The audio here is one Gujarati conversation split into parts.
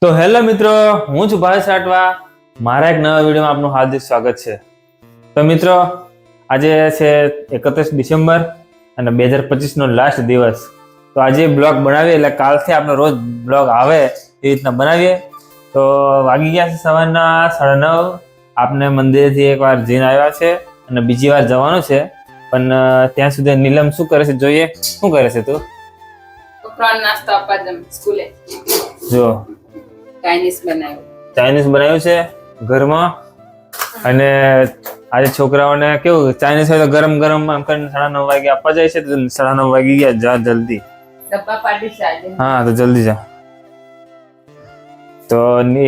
તો હેલો મિત્રો, હું છું ભાવેશ રાઠવા. મારા એક નવા વિડીયોમાં આપનું હાર્દિક સ્વાગત છે. તો મિત્રો, આજે છે 31 ડિસેમ્બર અને 2025 નો લાસ્ટ દિવસ. તો આજે બ્લોગ બનાવીએ એટલે કાલથી આપણે રોજ બ્લોગ આવે એ રીતના બનાવીએ. તો વાગી ગયા છે સવારના 9:30. આપને મંદિરેથી એકવાર જઈને આવ્યા છે અને બીજી વાર જવાનું છે, પણ ત્યાં સુધી નીલમ શું કરે છે જોઈએ. શું કરે છે તું? છોકરાઓને નાસ્તો આપવા જમ સ્કૂલે. જો ચાઇનીઝ બનાવ્યું છે ઘરમાં. અને આજે છોકરાઓને કેવું ચાઇનીઝ હોય તો ગરમ ગરમ આમ કરીને 9:30 વાગે આપવા જાય છે. તો 9:30 વાગી ગયા, જા જલ્દી. ડબ્બા પાડી છે આજે. હા, તો જલ્દી જા. તો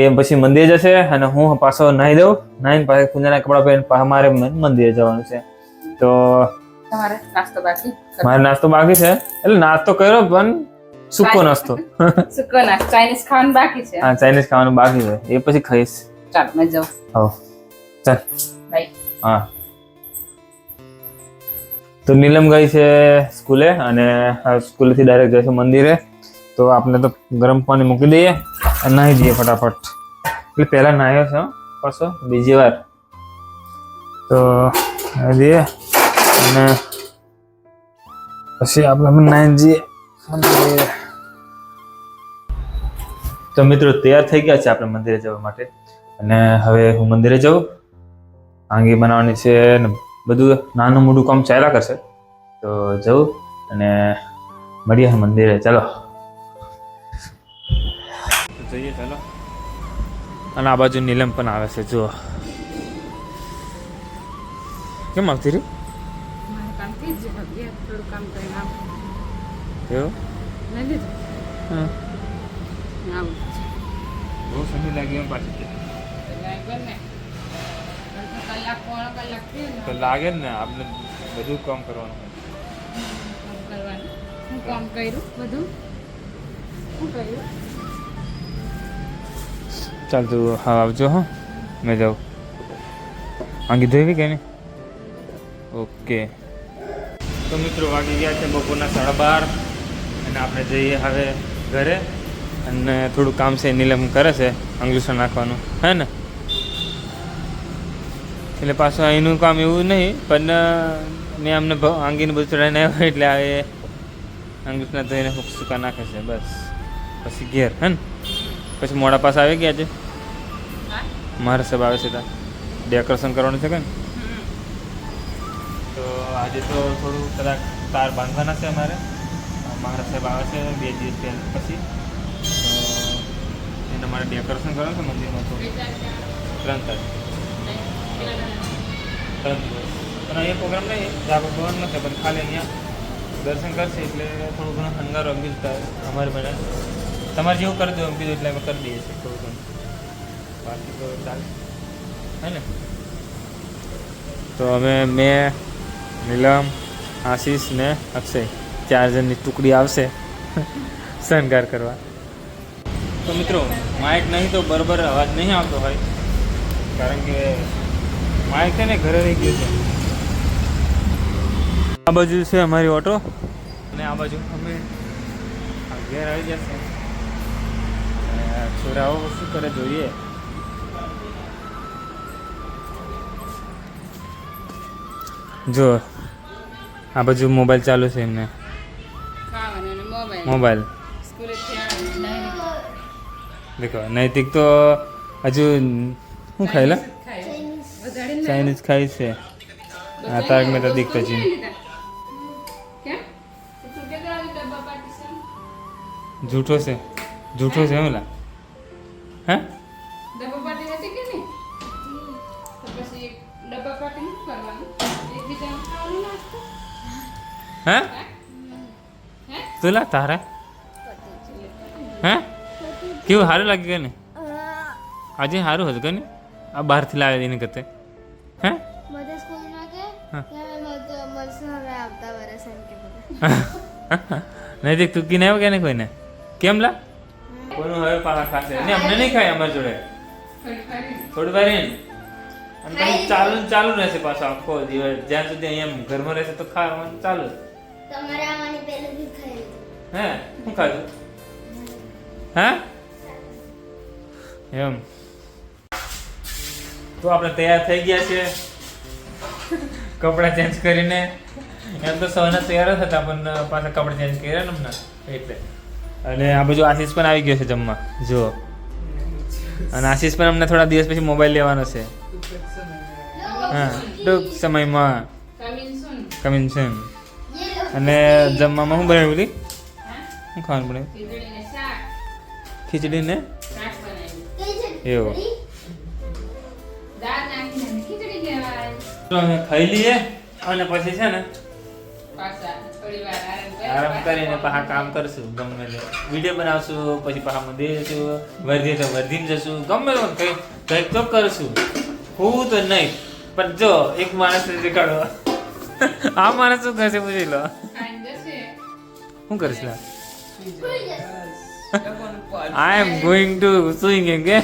એ પછી મંદિરે જશે અને હું પાછો નાહી દઉં. નાહીને પાછા પૂજાના કપડા પહેરીને પાછા મારે મંદિરે જવાનું છે. તો તમારે નાસ્તો બાકી? મારે નાસ્તો બાકી છે, એટલે નાસ્તો કર્યો પણ સૂકો નાસ્તો. સૂકો નાસ્તો ચાઇનીઝ ખાવાનું બાકી છે. હા, ચાઇનીઝ ખાવાનું બાકી છે, એ પછી ખાઈશ. ચાલ મેં જાઉં. હા ચાલ. બાય. હા, તો નીલમ ગઈ છે સ્કૂલે અને સ્કૂલેથી ડાયરેક્ટ જશે મંદિરે. તો આપણે તો ગરમ પાણી મૂકી દઈએ અને નાહી દઈએ ફટાફટ. એટલે પહેલા નાહ્યો છે પાછો બીજી વાર. તો નાહી દઈએ અને પછી આપણે નાહી જઈએ મંદિરે. તો મિત્રો, તૈયાર થઈ ગયા છે આપણે મંદિરે જવા માટે. અને હવે હું મંદિરે જાઉં. આંગી બનાવવાની છે ને બધું નાનું મોટું કામ ચાલ્યા કરશે. તો જવું અને મળીએ મંદિરે. ચાલો જઈએ, ચાલો. અને આ બાજુ નીલમ પણ આવે છે, જુઓ. કેમ આવતી રહી? મારે કામથી જ થોડું કામ કરીને આવું. એવું? મેં લીધું. હા, આવું બહુ સમય લાગ્યો પાછી. કલાક પોણો કલાક થયો તો લાગે જ ને, આપણે બધું કામ કરવાનું હોય. કરવાનું. હું કામ કર્યું બધું. શું કર્યું? ચાલ તું હા આવજો. હા, મેં જાઉં. આંગી ધોઈ કે નહીં? ઓકે. તો મિત્રો, વાગી ગયા છે બપોરના 12:30 અને આપણે જઈએ હવે ઘરે. અને થોડું કામ છે, નીલમ કરે છે અંગૂઠા નાખવાનું, હે ને? એટલે પાછું અહીંનું કામ એવું નહીં, પણ મેં અમને આંગીને બધું ચડાવીને આવ્યો એટલે એ અંગૂઠા ધોઈને સૂકા નાખે છે, બસ. પછી ઘેર, હે ને? પછી મોડા પાસે આવી ગયા છે. મારા સાહેબ આવે છે ત્યાં ડેકોરેશન કરવાનું છે કે ને. તો આજે તો થોડું કદાચ તાર બાંધવાના છે અમારે. મારા સાહેબ આવે છે 2 દિવસ પછી. તો એને મારે ડેકોરેશન કરવાનું છે મંદિરમાં. તો 3 તારીખ. 3 દિવસ. પણ અહીંયા પ્રોગ્રામ નહીં, જાગૃત ભવન નથી, પણ ખાલી અહીંયા દર્શન કરશે એટલે થોડું ઘણું હંગારો અંબી અમારે મને તમારે જેવું કરી દો અંબી એટલે અમે કરી દઈએ છીએ થોડું ઘણું. બાકી તો ચાલે, હે ને? તો મેં નીલમ, આશીષ ને અક્ષય 4 જણની ટુકડી આવશે શણગાર કરવા. તો મિત્રો, માઇક નહીં તો બરાબર અવાજ નહીં આવતો હોય, કારણ કે માઇક છે ને ઘરે રહી ગયું છે. આ બાજુ છે અમારી ઓટો અને આ બાજુ અમે ઘેર આવી જશે. છોરાઓ શું કરે જોઈએ. જો આ બાજુ મોબાઈલ ચાલુ છે એમને. મોબાઈલ દેખો. નૈતિક તો હજુ શું ખાયેલા? ચાઇનીઝ ખાઈ છે. આ તારક મહેતા દીખતા છે. જૂઠો છે, જૂઠો છે એમલા. હે હે તુલા તારે હે કેવું સારું લાગે કે નહીં? આજે સારું હતું કે નહીં? આ બહારથી લાવે એને કરતે. હે નહીં દેખ તું કીને આવ્યો કે નહીં કોઈને? કેમ લા? કોઈનું હવે પાછા ખાશે ને, અમને નહીં ખાય અમારી જોડે થોડી વાર. અને પછી ચાલુ રહેશે પાછો આખો દિવસ, જ્યાં સુધી અહીંયા ઘરમાં રહેશે તો ખાવાનું ચાલુ. હે શું ખાધું? હે એમ તો આપણે તૈયાર થઈ ગયા છે કપડાં ચેન્જ કરીને. એમ તો સવારના તૈયાર જ હતા પણ પાછા કપડાં ચેન્જ કર્યા ને હમણાં એટલે. અને આ બાજુ આશીષ પણ આવી ગયો છે જમવા જુઓ. અને આશીષ પણ અમને થોડા દિવસ પછી મોબાઈલ લેવાનો છે. હા ટૂંક સમયમાં કમિંગ સૂન. અને જમવામાં શું બનાવ્યું હતી? શું ખાવાનું બનાવ્યું? ખીચડી ને એવું. તો અમે ખાઈ લઈએ અને પછી છે ને આરામ કરીને પાછા કામ કરશું. ગમે તે વિડીયો બનાવશું, પછી પાછા મંદિર જશું, વર્ધી તો વર્ધીને જશું, ગમે કંઈક કંઈક તો કરશું. હું તો નહીં પણ જો એક માણસ દેખાડો. આ માણસ શું કરશે પૂછી લો. શું કરીશ લા? આઈ એમ ગોઈંગ ટુ સ્વિંગ એમ કે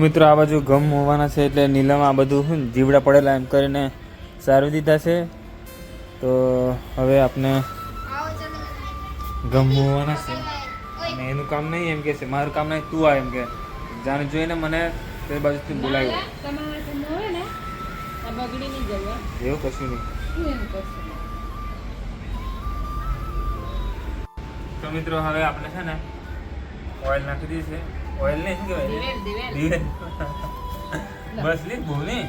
મિત્રો આ બાજુ ગમ હોવાના છે એટલે નીલમ આ બધું શું જીવડા પડેલા એમ કરીને સારવી દીધા છે. તો હવે આપણે ગમ હોવાના છે અને એનું કામ નહીં એમ કે છે, મારું કામ નહીં તું આ એમ કે જાણે જોઈને મને તે બાજુથી બોલાવ્યો. એવું કશું નહીં. તો મિત્રો હવે આપણે છે ને ઓઇલ નાખી દીધી છે. ઓઇલ નહીં શું કહેવાય? દિવેલ. બસ લી ભૂલી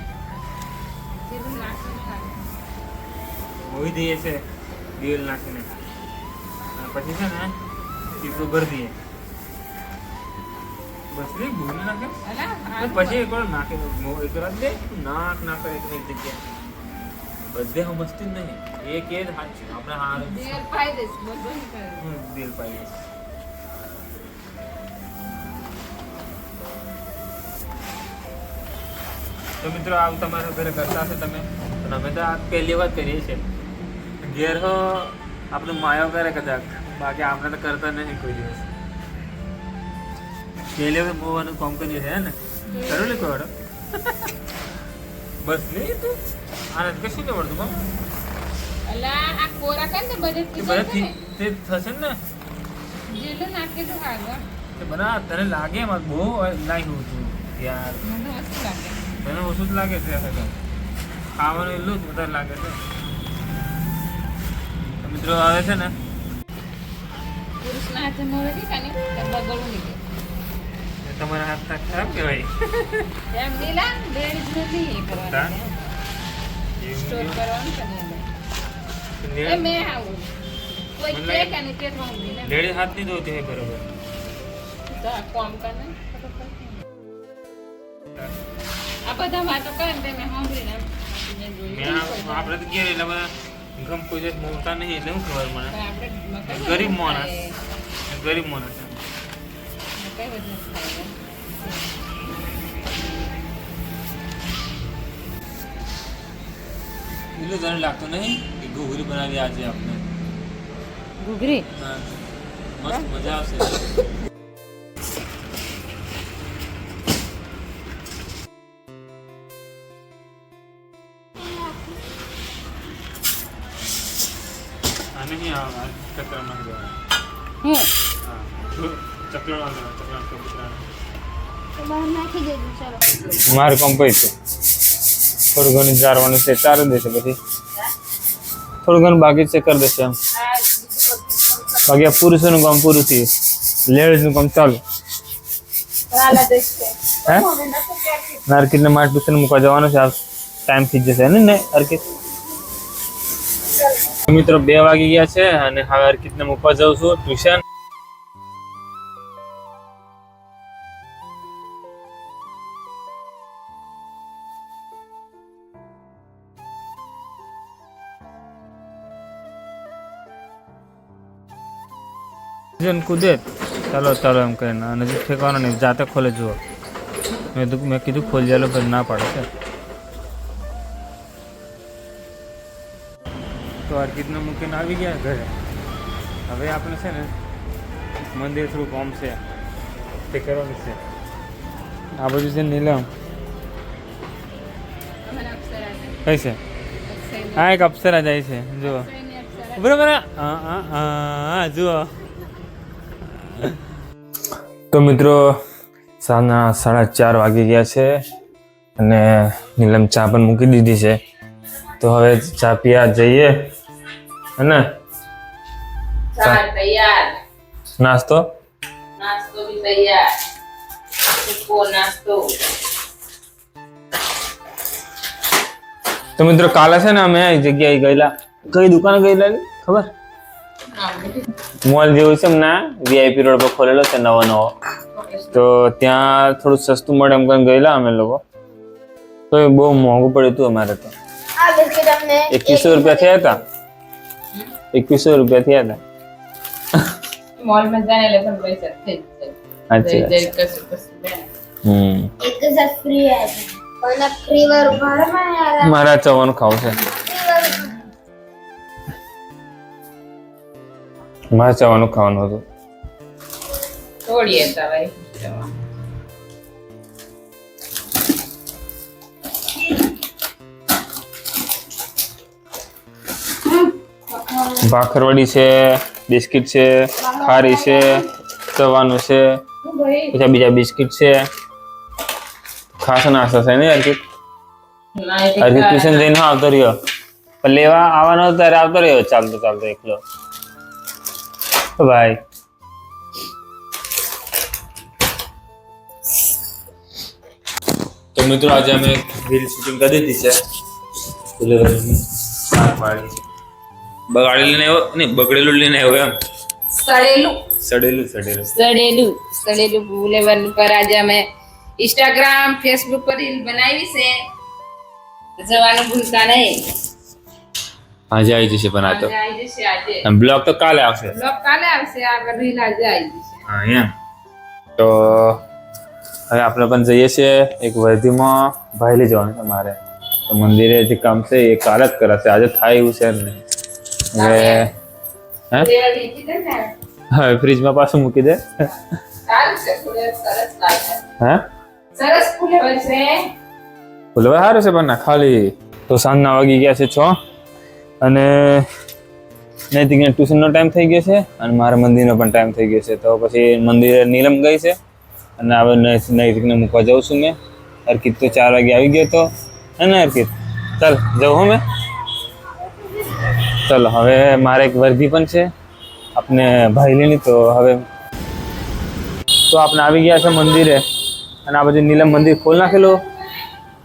હોઈ દઈએ છે દિવેલ નાખીને. પછી છે ને ટીપડું ભરી દઈએ. બસ લી ભૂલી નાખે પછી એક વાર નાખે એક વાર દે નાક નાખે એક જગ્યાએ બધે સમજતી જ નહીં. એક એ જ હાથ છે આપણે હાર દિલ પાઈ દઈશ. તો મિત્રો આવું તમારા ઘરે કરતા હશે તમે પણ અમે તો આ પહેલી વાર કરીએ છીએ. ઘેર હો આપણે માયો કરે કદાચ, બાકી આપણે તો કરતા નહીં કોઈ દિવસ. પહેલી વાર મોવાનું કામ કરીએ છીએ ને કરું ને કોઈ બસ નહીં તું આને કશું નહીં આવડતું બાબુ. તે થશે ને બના તને લાગે એમાં બહુ લાગ્યું હતું યાર. તને ઓછું જ લાગે છે ખાવાનું એટલું જ વધારે લાગે છે. મિત્રો આવે છે ને તમારા હાથ તક ખરાબ કહેવાય. लेडीज हाथ नहीं धोते हैं बरोबर. આપણે તો ઘેર એટલે ગમ કોઈ દિવસ મોટા નહીં એટલે શું ખબર મને. ગરીબ માણસ એટલું તને લાગતું નહીં કે ઘૂઘરી બનાવી આજે આપણે ઘૂઘરી? હા મસ્ત મજા આવશે. આને નહીં આવે કચરા નાખી દેવાના. હા ચકલા મારું કામ કઈ છે થોડું ઘણું જારવાનું છે ચાર દેશે પછી થોડું ઘણું બાકી છે કરી દેશે એમ. બાકી આ પુરુષોનું કામ પૂરું થયું, લેડીઝનું કામ ચાલુ. હે નારકીટને માટે ટ્યુશન મૂકવા જવાનું છે. આ ટાઈમ થઈ જશે ને અર્કિત. મિત્રો 2 વાગી ગયા છે અને હવે અર્કિતને મૂકવા જાઉં છું ટ્યુશન. કૂદે ચાલો ચાલો એમ કહીને અને જે ફેંકવાનો નહીં જાતે ખોલે જુઓ. મેં કીધું ખોલી ચાલો પછી ના પાડે છે. તો અર્કિતને મૂકીને આવી ગયા ઘરે. હવે આપણે છે ને મંદિર થોડું કામ છે તે કરવાનું છે. આ બાજુ છે નીલમ કઈ છે? હા એક અપ્સરા જાય છે જુઓ. બરોબર જુઓ. તો મિત્રો સાંજના 4:30 વાગી ગયા છે અને નીલમ ચા પણ મૂકી દીધી છે. તો હવે ચા પીવા જઈએ અને ચા તૈયાર, નાસ્તો નાસ્તો भी તૈયાર, સૂકો નાસ્તો. તો મિત્રો કાલે છે ને અમે એક જગ્યાએ ગયેલા. કઈ દુકાને ગયેલા ખબર? મોલ જેવું છે એમના વીઆઈપી રોડ પર ખોલેલો છે નવો. તો ત્યાં થોડું સસ્તું મળે એમ કરીને ગયેલા અમે લોકો. તો એ બહુ મોંઘું પડ્યું હતું અમારે તો. 2100 રૂપિયા થયા હતા. 2100 રૂપિયા થયા હતા. मॉल में जाने ले पण पैसा થઈ જાય. अच्छा જઈ કશું લે. एक के साथ फ्री है पण फ्री वर भर में यार મારા ચવાનું ખાવું છે. મારે ચવાનું ખાવાનું હતું. તોડીએ તવાય. ભાખરવડી છે, બિસ્કિટ છે, ખારી છે, ચવાનું છે, હું ભાઈ પછી બીજા બિસ્કિટ છે. ખાસ નાસ્તો છે ને અર્કિત? અર્કિત ટ્યુશન જઈને આવતો રહ્યો પણ લેવા આવવાનો ત્યારે આવતો રહ્યો ચાલતો ચાલતો એકલો. તો ભાઈ તો મિત્રો આજે અમે રીલ શૂટિંગ કરી દીધી છે. બગાડેલું લઈને આવ્યો નહીં, બગડેલું લઈને આવ્યો એમ. સડેલું સડેલું ફૂલેવર પર આજે અમે ઇન્સ્ટાગ્રામ ફેસબુક પર રીલ બનાવી છે. જવાનું ભૂલતા નહીં. આજે આવી જશે પણ આ તો આજે આવી જશે. આજે બ્લોગ તો કાલે આવશે. બ્લોગ કાલે આવશે, આગળ રીલ આજે આવી જશે. હા એમ. તો હવે આપણે પણ જઈએ છીએ એક વર્ધીમાં ભાઈ લઈ જવાનું છે મારે. તો મંદિરે જે કામ છે એ કાલે જ કરાશે, આજે થાય એવું છે ને. હવે હે ફૂલેવર લીધી છે ને? હવે ફ્રીજમાં પાછું મૂકી દે. સારું છે, ફૂલેવર સરસ લાગે. હે સરસ ફૂલેવર છે. બોલો સારું છે પણ ના ખાલી. તો સાંજના વાગી ગયા છે 6 અને નૈતિકને ટ્યુશનનો ટાઈમ થઈ ગયો છે અને મારા મંદિરનો પણ ટાઈમ થઈ ગયો છે. તો પછી મંદિરે નીલમ ગઈ છે અને હવે નૈતિકને મૂકવા જાઉં છું મેં. અર્કિત તો 4 વાગે આવી ગયો તો હે ને અર્કિત? ચાલ જાઉં હું મેં. ચાલો હવે મારે એક વર્ધી પણ છે આપણે ભાઈલીની. તો હવે તો આપણે આવી ગયા છે મંદિરે અને આ બધી નીલમ મંદિર ખોલ નાખેલું.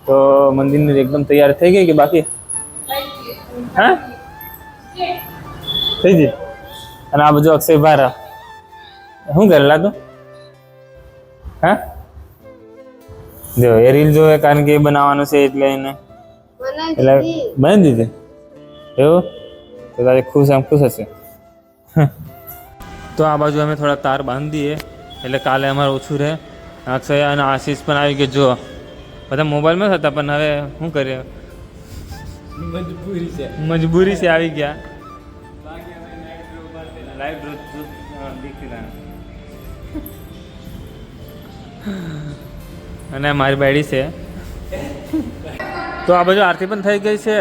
તો મંદિરની એકદમ તૈયાર થઈ ગઈ કે બાકી? હા થઈ ગઈ. અને આ બધું અક્ષય ભારા શું કરેલા તું? હા જો એ રીલ જોવે કારણ કે એ બનાવવાનું છે એટલે એને એટલે બની દીધી એવું. તો તારે ખુશ હશે. તો આ બાજુ અમે થોડા તાર બાંધી દઈએ એટલે કાલે અમારે ઓછું રહે. અક્ષય અને આશીષ પણ આવી ગયો. જો બધા મોબાઈલમાં જ હતા પણ હવે શું કરીએ, મજબૂરી છે આવી ગયા. લાઈવ અને મારી બાયડી છે. તો આ બાજુ આરતી પણ થઈ ગઈ છે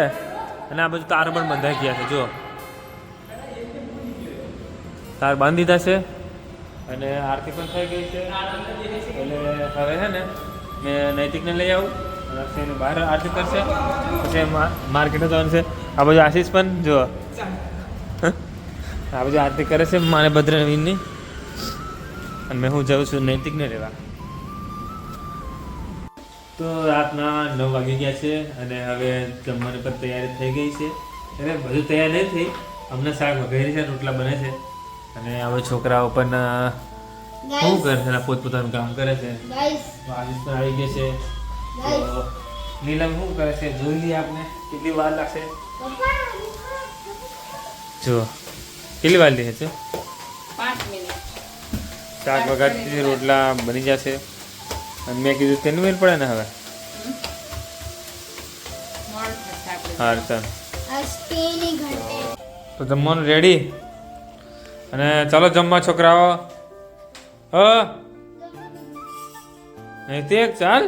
અને આ બાજુ તાર પણ બંધાઈ ગયા છે. જો તાર બાંધી દીધા છે અને આરતી પણ થઈ ગઈ છે. એટલે હવે છે ને મેં નૈતિકને લઈ આવું અને અક્ષયને બહાર આરતી કરશે. પછી માર્કેટે જવાનું છે. આ બાજુ આશીષ પણ જો આ બાજુ આરતી કરે છે મારે ભદ્રવીનની અને મેં હું જાઉં છું નૈતિકને લેવા. તો રાતના 9 વાગી ગયા છે અને હવે જમવાની પણ તૈયારી થઈ ગઈ છે. એટલે બધું તૈયાર નહીં થઈ, હમણાં શાક વઘારી છે, રોટલા બને છે અને હવે છોકરાઓ પણ શું કરે છે, પોતપોતાનું કામ કરે છે. गाइस આશીષ પણ આવી ગયા છે. તો નીલમ શું કરે છે જોઈ લઈએ આપણે કેટલી વાર લાગશે. જો કેટલી વાર લે છે? 5 મિનિટ. શાક વઘારથી રોટલા બની જશે અને મેં કીધું તેનું મેળ પડે ને હવે. મોડ થશે આપણે. હા ચાલ अस्टेनी घंटे તો જમવાનું રેડી અને ચાલો જમવા છોકરાઓ. નૈતિક ચાલ.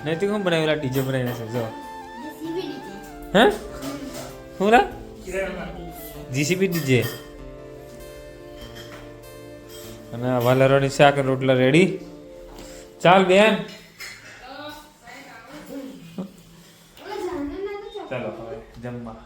નૈતિક હું બનાવેલા ટીચર બનાવીને છે જો. હે શું રા જીસીબી દીજે અને વાલરવાની શાક રોટલા રેડી. ચાલ બેન ચાલો હવે જમવા.